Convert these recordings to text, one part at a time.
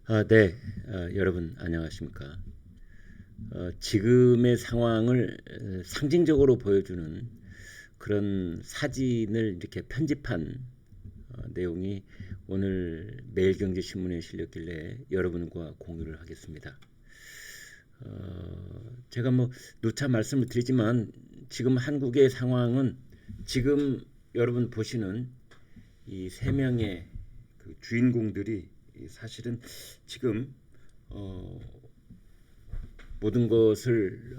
네. 여러분 안녕하십니까? 지금의 상황을 상징적으로 보여주는 그런 사진을 이렇게 편집한 내용이 오늘 매일경제신문에 실렸길래 여러분과 공유를 하겠습니다. 제가 뭐 누차 말씀을 드리지만 지금 한국의 상황은 지금 여러분 보시는 이 세 명의 그 주인공들이 사실은 지금 어, 모든 것을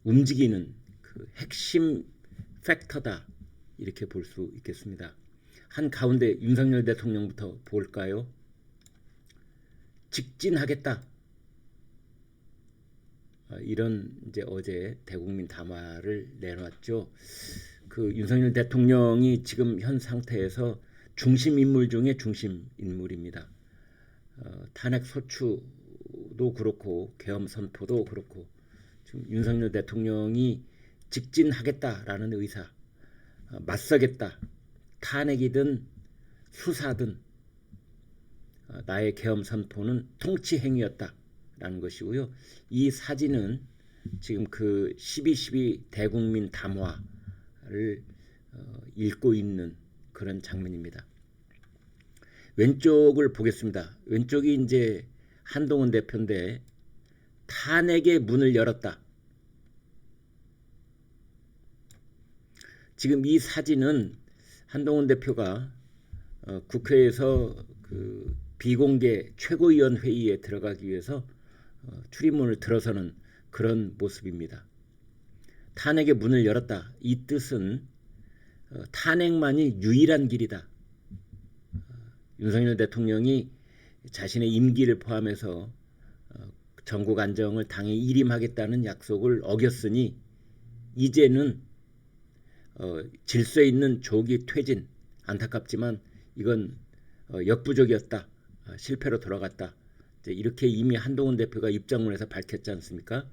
움직이는 그 핵심 팩터다 이렇게 볼 수 있겠습니다. 한 가운데 윤석열 대통령부터 볼까요? 직진하겠다. 이런 이제 어제 대국민 담화를 내놨죠. 그 윤석열 대통령이 지금 현 상태에서 중심 인물 중에 중심 인물입니다. 탄핵 소추도 그렇고 계엄 선포도 그렇고 지금 윤석열 대통령이 직진하겠다라는 의사, 맞서겠다, 탄핵이든 수사든 나의 계엄 선포는 통치 행위였다라는 것이고요. 이 사진은 지금 그 12.12 대국민 담화를 읽고 있는 그런 장면입니다. 왼쪽을 보겠습니다. 왼쪽이 이제 한동훈 대표인데 탄핵의 문을 열었다. 지금 이 사진은 한동훈 대표가 국회에서 그 비공개 최고위원 회의에 들어가기 위해서 출입문을 들어서는 그런 모습입니다. 탄핵의 문을 열었다. 이 뜻은 탄핵만이 유일한 길이다. 윤석열 대통령이 자신의 임기를 포함해서 전국 안정을 당에 일임하겠다는 약속을 어겼으니 이제는 질서 있는 조기 퇴진, 안타깝지만 이건 역부족이었다. 실패로 돌아갔다. 이렇게 이미 한동훈 대표가 입장문에서 밝혔지 않습니까?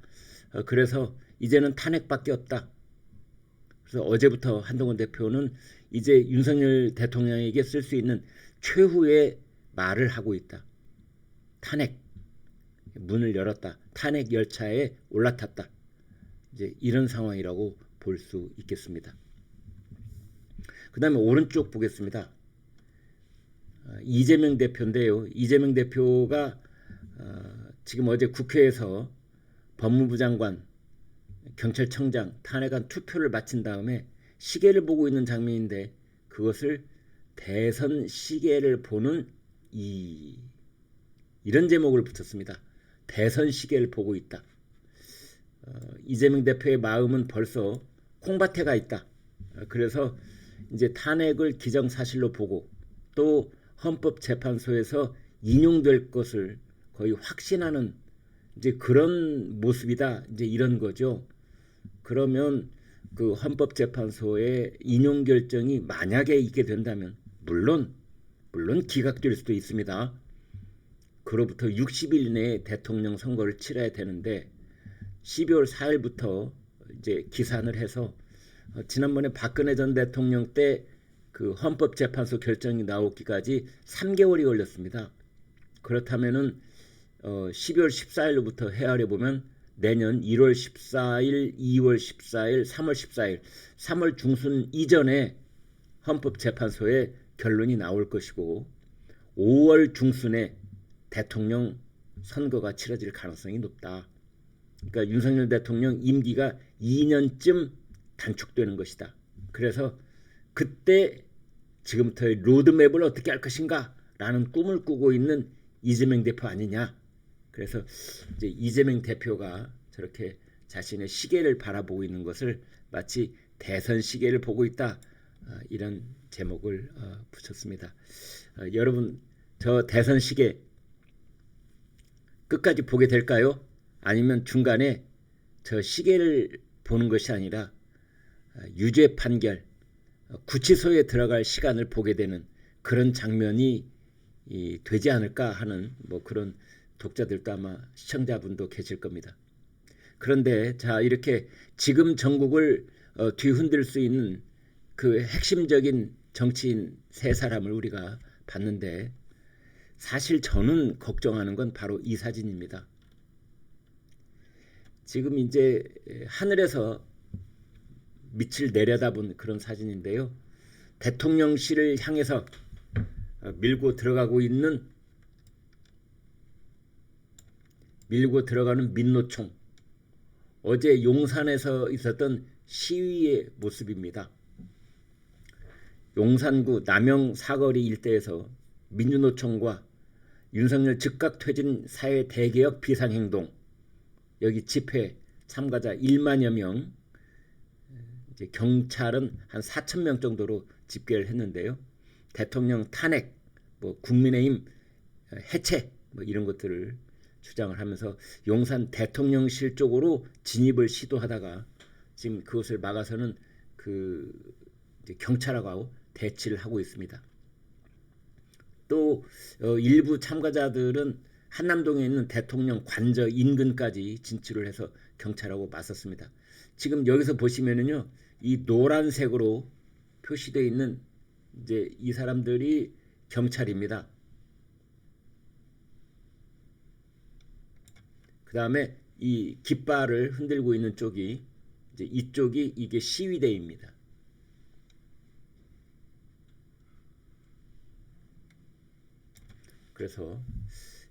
그래서 이제는 탄핵밖에 없다. 그래서 어제부터 한동훈 대표는 이제 윤석열 대통령에게 쓸 수 있는 최후의 말을 하고 있다. 탄핵 문을 열었다. 탄핵 열차에 올라탔다. 이제 이런 상황이라고 볼 수 있겠습니다. 그 다음에 오른쪽 보겠습니다. 이재명 대표인데요. 이재명 대표가 지금 어제 국회에서 법무부 장관, 경찰청장 탄핵안 투표를 마친 다음에 시계를 보고 있는 장면인데 그것을 대선 시계를 보는 이런 제목을 붙였습니다. 대선 시계를 보고 있다. 이재명 대표의 마음은 벌써 콩밭에 가 있다. 그래서 이제 탄핵을 기정사실로 보고 또 헌법재판소에서 인용될 것을 거의 확신하는 이제 그런 모습이다. 이제 이런 거죠. 그러면 그 헌법재판소의 인용 결정이 만약에 있게 된다면 물론 기각될 수도 있습니다. 그로부터 60일 내에 대통령 선거를 치러야 되는데 12월 4일부터 이제 기산을 해서 지난번에 박근혜 전 대통령 때 그 헌법재판소 결정이 나오기까지 3개월이 걸렸습니다. 그렇다면은 12월 14일로부터 헤아려 보면 내년 1월 14일, 2월 14일, 3월 14일, 3월 중순 이전에 헌법재판소에 결론이 나올 것이고 5월 중순에 대통령 선거가 치러질 가능성이 높다. 그러니까 윤석열 대통령 임기가 2년쯤 단축되는 것이다. 그래서 그때 지금부터의 로드맵을 어떻게 할 것인가 라는 꿈을 꾸고 있는 이재명 대표 아니냐. 그래서 이제 이재명 대표가 저렇게 자신의 시계를 바라보고 있는 것을 마치 대선 시계를 보고 있다. 이런 제목을 붙였습니다. 여러분 저 대선 시계 끝까지 보게 될까요? 아니면 중간에 저 시계를 보는 것이 아니라 유죄 판결, 구치소에 들어갈 시간을 보게 되는 그런 장면이 되지 않을까 하는 뭐 그런 독자들도 아마 시청자분도 계실 겁니다. 그런데 자 이렇게 지금 전국을 뒤흔들 수 있는 그 핵심적인 정치인 세 사람을 우리가 봤는데 사실 저는 걱정하는 건 바로 이 사진입니다. 지금 이제 하늘에서 밑을 내려다본 그런 사진인데요. 대통령실을 향해서 밀고 들어가는 민노총, 어제 용산에서 있었던 시위의 모습입니다. 용산구 남영 사거리 일대에서 민주노총과 윤석열 즉각 퇴진 사회 대개혁 비상행동, 여기 집회 참가자 1만여 명, 이제 경찰은 한 4천 명 정도로 집계를 했는데요. 대통령 탄핵, 국민의힘 해체 이런 것들을 주장을 하면서 용산 대통령실 쪽으로 진입을 시도하다가 지금 그것을 막아서는 이제 경찰하고 대치를 하고 있습니다. 또 일부 참가자들은 한남동에 있는 대통령 관저 인근까지 진출을 해서 경찰하고 맞섰습니다. 지금 여기서 보시면은요, 이 노란색으로 표시되어 있는 이제 이 사람들이 경찰입니다. 그 다음에 이 깃발을 흔들고 있는 쪽이 이제 이쪽이 이게 시위대입니다. 그래서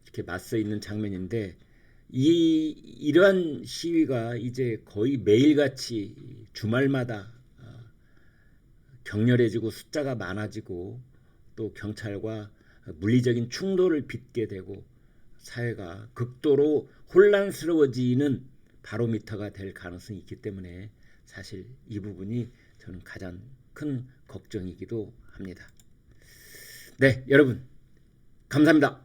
이렇게 맞서 있는 장면인데 이러한 시위가 이제 거의 매일같이 주말마다 격렬해지고 숫자가 많아지고 또 경찰과 물리적인 충돌을 빚게 되고 사회가 극도로 혼란스러워지는 바로미터가 될 가능성이 있기 때문에 사실 이 부분이 저는 가장 큰 걱정이기도 합니다. 네, 여러분 감사합니다.